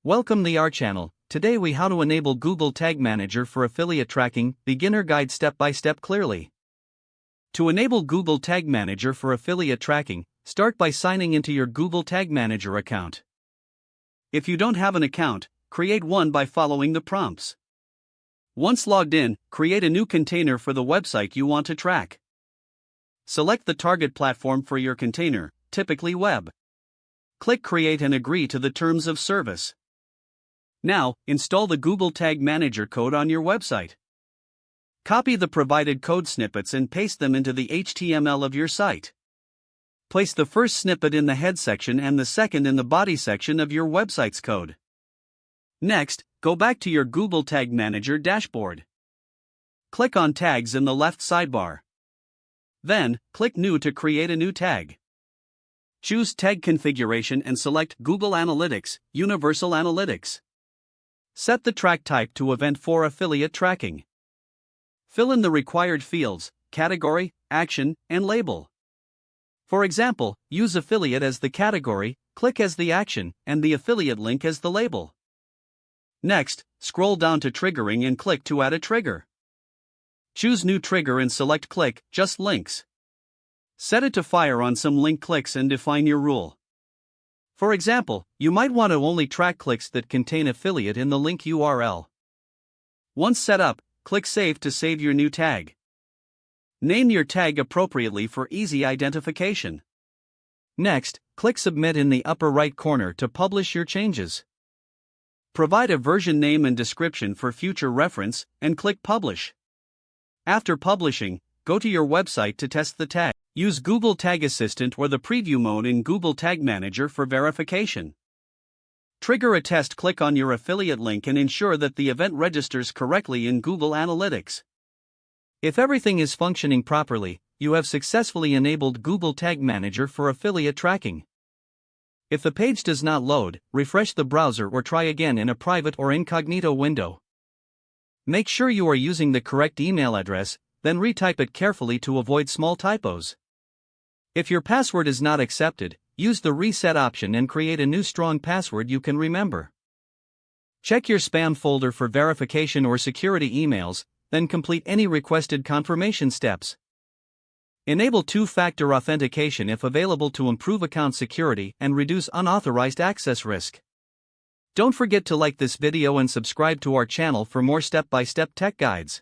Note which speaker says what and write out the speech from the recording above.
Speaker 1: Welcome to our channel. Today we how to enable Google Tag Manager for affiliate tracking, beginner guide step by step clearly. To enable Google Tag Manager for affiliate tracking, start by signing into your Google Tag Manager account. If you don't have an account, create one by following the prompts. Once logged in, create a new container for the website you want to track. Select the target platform for your container, typically web. Click Create and agree to the terms of service. Now, install the Google Tag Manager code on your website. Copy the provided code snippets and paste them into the HTML of your site. Place the first snippet in the head section and the second in the body section of your website's code. Next, go back to your Google Tag Manager dashboard. Click on Tags in the left sidebar. Then, click New to create a new tag. Choose Tag Configuration and select Google Analytics, Universal Analytics. Set the track type to Event for affiliate tracking. Fill in the required fields, category, action, and label. For example, use affiliate as the category, click as the action, and the affiliate link as the label. Next, scroll down to Triggering and click to add a trigger. Choose New Trigger and select Click Just Links. Set it to fire on some link clicks and define your rule. For example, you might want to only track clicks that contain affiliate in the link URL. Once set up, click Save to save your new tag. Name your tag appropriately for easy identification. Next, click Submit in the upper right corner to publish your changes. Provide a version name and description for future reference, and click Publish. After publishing, go to your website to test the tag. Use Google Tag Assistant or the preview mode in Google Tag Manager for verification. Trigger a test, click on your affiliate link and ensure that the event registers correctly in Google Analytics. If everything is functioning properly, you have successfully enabled Google Tag Manager for affiliate tracking. If the page does not load, refresh the browser or try again in a private or incognito window. Make sure you are using the correct email address, then retype it carefully to avoid small typos. If your password is not accepted, use the reset option and create a new strong password you can remember. Check your spam folder for verification or security emails, then complete any requested confirmation steps. Enable two-factor authentication if available to improve account security and reduce unauthorized access risk. Don't forget to like this video and subscribe to our channel for more step-by-step tech guides.